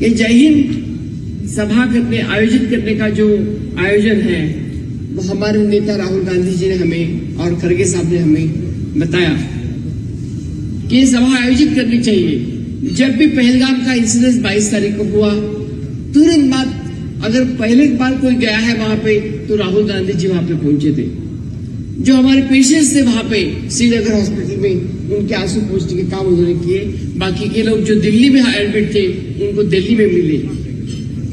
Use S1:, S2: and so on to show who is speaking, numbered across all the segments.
S1: ये जय हिंद सभा आयोजित करने का जो आयोजन है वो हमारे नेता राहुल गांधी जी ने हमें और खड़गे साहब ने हमें बताया कि ये सभा आयोजित करनी चाहिए। जब भी पहलगाम का इंसिडेंट 22 तारीख को हुआ, तुरंत बाद अगर पहले बार कोई गया है वहां पे तो राहुल गांधी जी वहां पे पहुंचे थे। जो हमारे पेशेंट्स थे वहां पे श्रीनगर हॉस्पिटल में, उनके आंसू पोंछने के काम उन्होंने किए। बाकी के लोग जो दिल्ली में एडमिट थे उनको दिल्ली में मिले।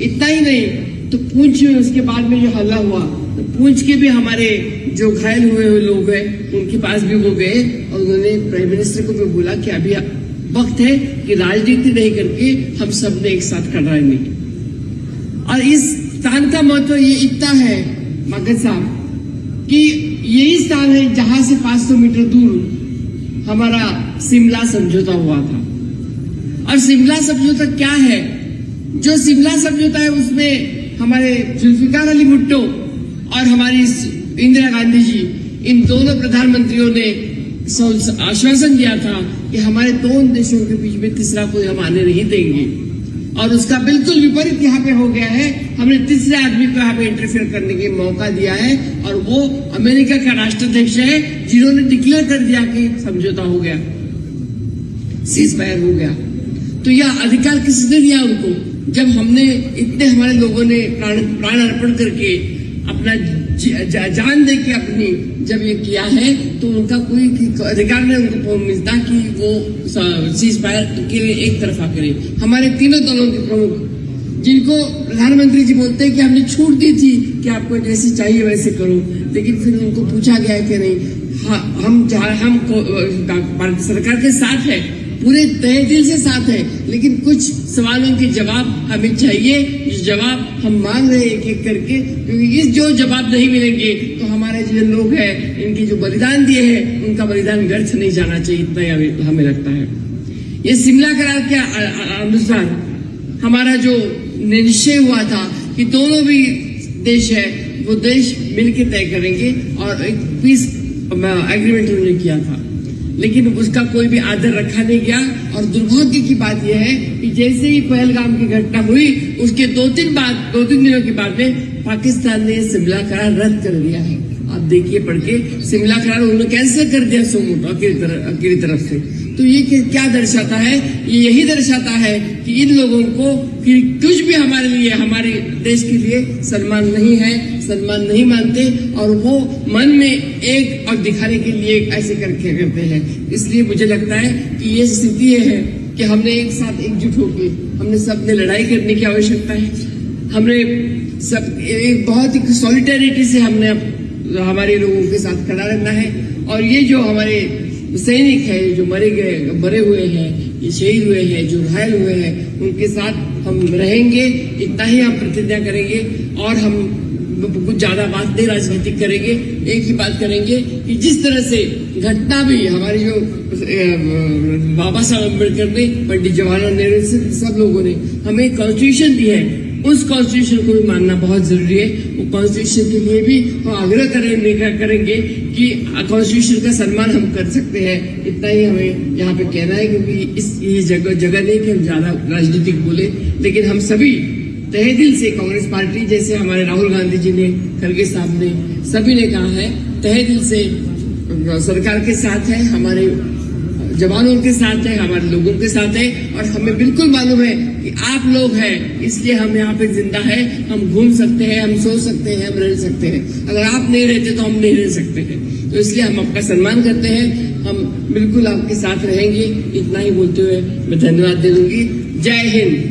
S1: इतना ही नहीं तो पुंछ में उसके बाद में जो हल्ला हुआ तो पुंछ के भी हमारे जो घायल हुए लोग हैं उनके पास भी वो गए और उन्होंने प्राइम मिनिस्टर को भी बोला कि अभी वक्त है कि राजनीति नहीं करके हम सब ने एक साथ खड़ा रहने की। और इस स्थान का महत्व ये इतना है मगध साहब कि यही स्थान है जहां से 500 मीटर दूर हमारा शिमला समझौता हुआ था। और शिमला समझौता क्या है? जो शिमला समझौता है उसमें हमारे जुल्फिकार अली भुट्टो और हमारी इंदिरा गांधी जी, इन दोनों प्रधानमंत्रियों ने आश्वासन दिया था कि हमारे दोनों देशों के बीच में तीसरा कोई हम आने नहीं देंगे। और उसका बिल्कुल विपरीत यहाँ पे हो गया है। हमने तीसरे आदमी को यहाँ पे इंटरफेयर करने के मौका दिया है और वो अमेरिका का राष्ट्राध्यक्ष है जिन्होंने डिक्लेयर कर दिया कि समझौता हो गया, सीज फायर हो गया। तो यह अधिकार किसने दिया उनको? जब हमने इतने हमारे लोगों ने प्राण अर्पण करके अपना जान दे के अपनी जब ये किया है तो उनका कोई अधिकार नहीं उनको मिलता कि वो सीज फायर के लिए एक तरफा करे। हमारे तीनों दलों के प्रमुख जिनको प्रधानमंत्री जी बोलते हैं कि हमने छूट दी थी कि आपको जैसे चाहिए वैसे करो, लेकिन फिर उनको पूछा गया है कि नहीं, हम भारत सरकार के साथ है, पूरे तहे दिल से साथ है, लेकिन कुछ सवालों के जवाब हमें चाहिए। इस जवाब हम मांग रहे हैं एक एक करके, क्योंकि इस जो जवाब नहीं मिलेंगे तो हमारे जो लोग हैं इनके जो बलिदान दिए हैं उनका बलिदान व्यर्थ नहीं जाना चाहिए, इतना हमें लगता है। ये शिमला करार के अनुसार हमारा जो निश्चय हुआ था कि दोनों भी देश है वो देश मिलकर तय करेंगे और एक पीस एग्रीमेंट उन्होंने किया था, लेकिन उसका कोई भी आदर रखा नहीं गया। और दुर्भाग्य की बात यह है कि जैसे ही पहलगाम की घटना हुई उसके 2-3 दिनों के बाद में पाकिस्तान ने शिमला करार रद्द कर दिया है। आप देखिए पढ़ के, शिमला करार उन्होंने कैंसिल कर दिया सोमोटो अकेली तरफ से। तो ये क्या दर्शाता है? ये यही दर्शाता है कि इन लोगों को फिर कुछ भी हमारे लिए, हमारे देश के लिए सम्मान नहीं है, सम्मान नहीं मानते और वो मन में एक और दिखाने के लिए ऐसे करके करते हैं। इसलिए मुझे लगता है कि ये स्थिति है कि हमने एक साथ एकजुट होकर हमने सबने लड़ाई करने की आवश्यकता है। हमने सब एक बहुत ही सॉलिडेरिटी से हमने हमारे लोगों के साथ खड़ा रहना है। और ये जो हमारे सैनिक है जो मरे हुए हैं, ये शहीद हुए हैं, जो घायल हुए हैं, उनके साथ हम रहेंगे, इतना ही हम प्रतिज्ञा करेंगे। और हम कुछ ज्यादा बात नहीं राजनीतिक करेंगे, एक ही बात करेंगे कि जिस तरह से घटना भी हमारी जो बाबा साहब अम्बेडकर ने, पंडित जवाहरलाल नेहरू से सब लोगों ने हमें कॉन्स्टिट्यूशन दी है, उस कॉन्स्टिट्यूशन को भी मानना बहुत जरूरी है। वो कॉन्स्टिट्यूशन के लिए भी हम आग्रह करेंगे कि कॉन्स्टिट्यूशन का सम्मान हम कर सकते हैं। इतना ही हमें यहाँ पे कहना है, क्योंकि ये जगह नहीं कि हम ज्यादा राजनीतिक बोले, लेकिन हम सभी तहे दिल से कांग्रेस पार्टी, जैसे हमारे राहुल गांधी जी ने, खड़गे साहब ने, सभी ने कहा है, तहे दिल से सरकार के साथ है, हमारे जवानों के साथ है, हमारे लोगों के साथ है। और हमें बिल्कुल मालूम है कि आप लोग हैं, इसलिए हम यहाँ पे जिंदा है। हम घूम सकते हैं, हम सो सकते हैं, हम रह सकते हैं। अगर आप नहीं रहते तो हम नहीं रह सकते हैं। तो इसलिए हम आपका सम्मान करते हैं, हम बिल्कुल आपके साथ रहेंगे। इतना ही बोलते हुए मैं धन्यवाद दे दूंगी। जय हिंद।